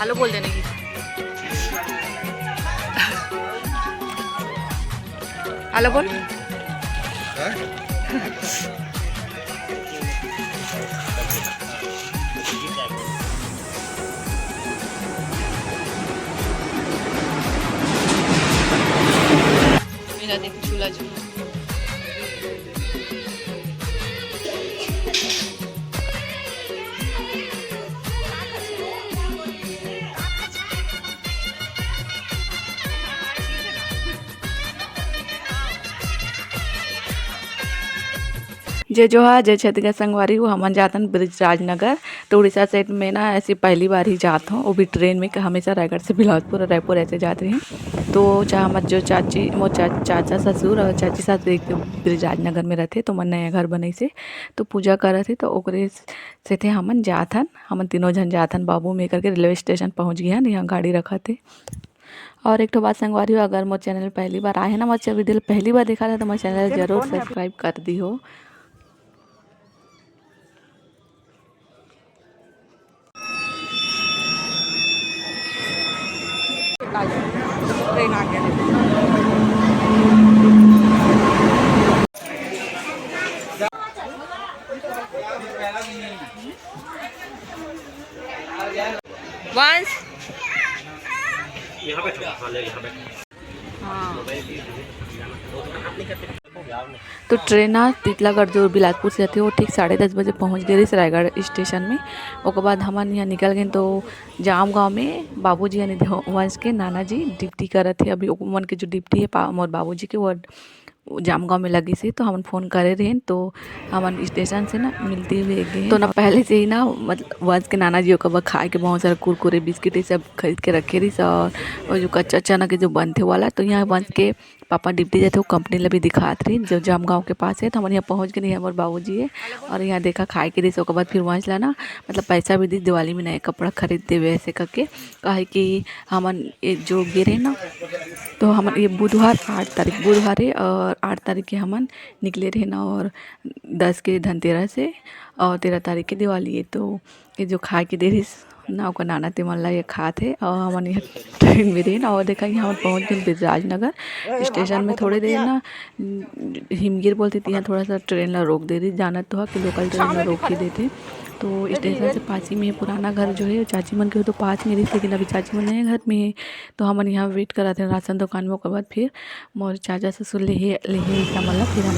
Hello बोल देने की। हेलो बोल। मेरा देख झूला झूला। जे जोहार जय छत्तीसगढ़ संगवारी हो हमन जातन ब्रिज राजनगर। तो उड़ीसा साइड में ना ऐसे पहली बार ही जात हूँ, वो भी ट्रेन में। हमेशा रायगढ़ से बिलासपुर और रायपुर ऐसे जाते हैं। तो जहाँ मत जो चाची मो चाचा ससुर और चाची सास एक ब्रिज राजनगर में रहते, तो मन नया घर बने से तो पूजा करे थे। तो ओकरे से थे हमन जाथन, हमन तीनों जन जाथन बाबू में करके रेलवे स्टेशन पहुँच गए हैं। यहाँ गाड़ी रखा थे। और एक तो बात संगवारी हो, अगर मोर चैनल पहली बार आए हैं ना, मोर वीडियो पहली बार देखा था तो मोर चैनल जरूर सब्सक्राइब कर दी हो। ट्रेन आ गया। वंश यहाँ पे हाँ। तो ट्रेन ना तितलागढ़ जो बिलासपुर से थे वो ठीक 10:30 बजे पहुँच गए इस रायगढ़ स्टेशन में। उसके बाद हमन यहाँ निकल गए। तो जाम गांव में बाबूजी यानी वंश के नाना जी ड्यूटी कर थे। अभी उमन के जो ड्यूटी है मोर बाबूजी के वो जाम गाँव में लगी से। तो हमन फ़ोन करे रहे तो हमन स्टेशन से ना मिलते हुए गए। तो ना पहले से ही ना मतलब वंश के नाना जी को खाए के बहुत सारा कुरकुरे बिस्किट ये सब खरीद के रखे रही। और जो कच्चा चना के जो बनते वाला, तो यहाँ वंश के पापा ड्यूटी जाते वो कंपनी ला भी दिखात रही जो जाम गाँव के पास है। तो हमारे यहाँ पहुँच गए। हमारे बाबूजी है और यहाँ देखा खाए के रही। उसके बाद फिर वंश ला ना मतलब पैसा भी दी, दिवाली में नए कपड़ा खरीदते हुए ऐसे करके कहे कि हमन ये जो गिरे ना। तो हम ये बुधवार 8 तारीख बुधवार है और 8 तारीख के हमन निकले रहे ना। और 10 के धनतेरस से और 13 तारीख के दिवाली है। तो ये जो खा के दे रही ना ओकर नाना ते मन ला ये खात है। और हमन यहाँ ट्रेन में रही ना और देखा कि हम पहुँच गए बिराजनगर स्टेशन में। थोड़ी देर ना हिमगिर बोलती थी, यहाँ थोड़ा सा ट्रेन ला रोक दे रही। जाना तो है कि लोकल ट्रेन ला रोक ही देते। तो स्टेशन से पास ही में पुराना घर जो है चाची मन के, तो पास में रही। लेकिन अभी चाची मन नए घर में है। तो हमन यहाँ वेट करा थे राशन दुकान में। उसके बाद फिर मोर चाचा ससुर ले सामान ला फिर हम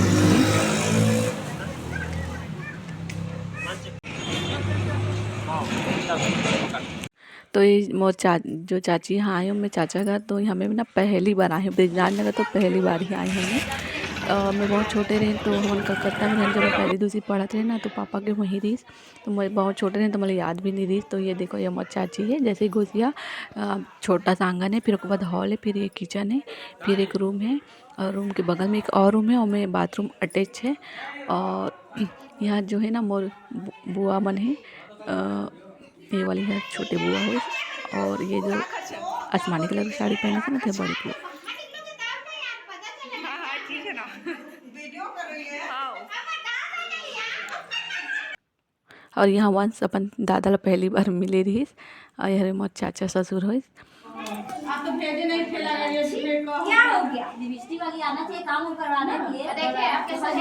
तो ये मोर जो चाची यहाँ आए मैं चाचा घर। तो हमें ना पहली बार आए हैं ब्रिजराजनगर, तो पहली बार ही आए हैं। मैं बहुत छोटे रहे तो हम कलकत्ता में रहने, जब मैं पहली दूसरी पढ़ते रहे ना तो पापा के वहीं रही। तो मैं बहुत छोटे रहे तो मुझे याद भी नहीं रही। तो ये देखो ये मोर चाची है। जैसे ही घुसिया छोटा सा आंगन है, फिर उसके बाद हॉल है, फिर एक किचन है, फिर एक रूम है और रूम के बगल में एक और रूम है और में बाथरूम अटैच है। और यहाँ जो है ना मोर बुआ मन है, ये वाली है छोटे बुआ हो। और ये जो आसमानी कलर की साड़ी पहने थे ना थे बड़ी बुआ। और यहाँ वंश अपन दादा ला पहली बार मिले रही। और यह मोर चाचा ससुर हो। तो भेजे नहीं खेला क्या हो गया दिविष्टि वाली आना चाहिए काम करवाने के लिए। देखिए आपके साथ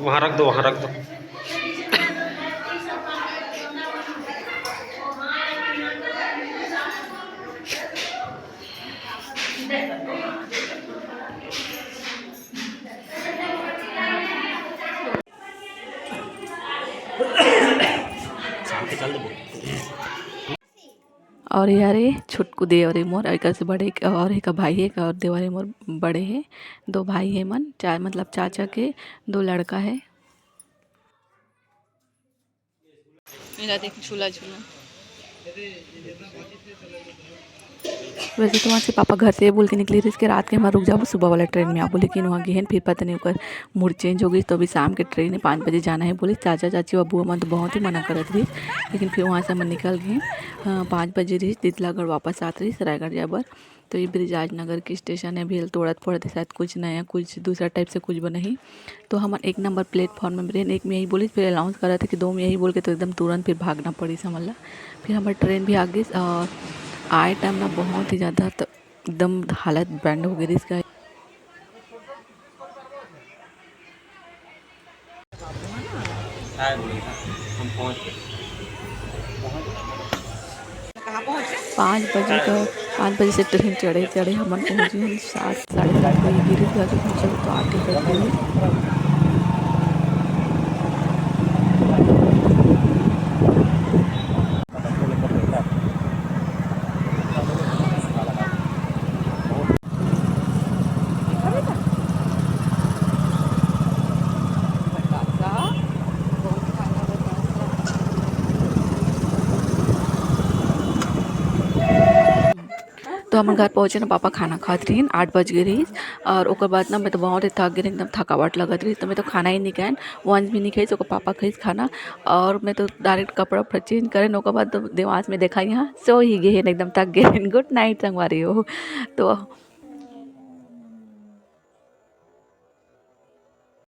वहाँ रख दो, वहाँ रख दो। और यारे छुटकू देवरे मोर एक से बड़े और एक भाई है और देवरे मोर बड़े हैं। 2 भाई है मन चार मतलब चाचा के 2 लड़का है। मेरा देख झूला झूला। वैसे तो वहाँ से पापा घर से बोल के निकले थे इसके रात के हमारा रुक जाओ सुबह वाला ट्रेन में आप बोले लेकिन वहाँ गए हैं फिर पता नहीं होकर मूड चेंज हो गई तो अभी शाम के ट्रेन है 5 बजे जाना है बोली चाचा चाची अबू अम्मा तो बहुत ही मना करत रही लेकिन फिर वहाँ से हम निकल गए 5 बजे रही तितलागढ़ वापस आते रही रायगढ़ जाबर तो ये ब्रिजाज नगर की स्टेशन है भी तोड़त फोड़त शायद कुछ नया कुछ दूसरा टाइप से कुछ बना ही तो हम 1 नंबर प्लेटफॉर्म में रहे एक में यही बोली फिर अनाउंस कर रहे थे कि 2 में यही बोल के तो एकदम तुरंत फिर भागना पड़ी समझ ला फिर हमारी ट्रेन भी आ गई आए टाइम ना बहुत ही ज़्यादा तो एकदम हालत बैंड हो गई थी इसका हम पहुँच गए 5 बजे का 5 बजे से ट्रेन चढ़े हम पहुँचे 7 साढ़े 7 बजे गिरी जाके पहुँचे तो 8 ही बजे तो हम घर पहुँचे ना पापा खाना खात रही 8 बज गई रही और ओकर बाद ना मैं तो बहुत ही थक गई एकदम थकावट लगत रही तो मैं तो खाना ही नहीं खाएं वंश भी नहीं खाई ओकर पापा खाई खाना और मैं तो डायरेक्ट कपड़ा उपड़ा चेंज करें ओकर बाद तो दिमाग में देखा यहाँ सो ही गए एकदम थक गए गुड नाइट संगवारी हो तो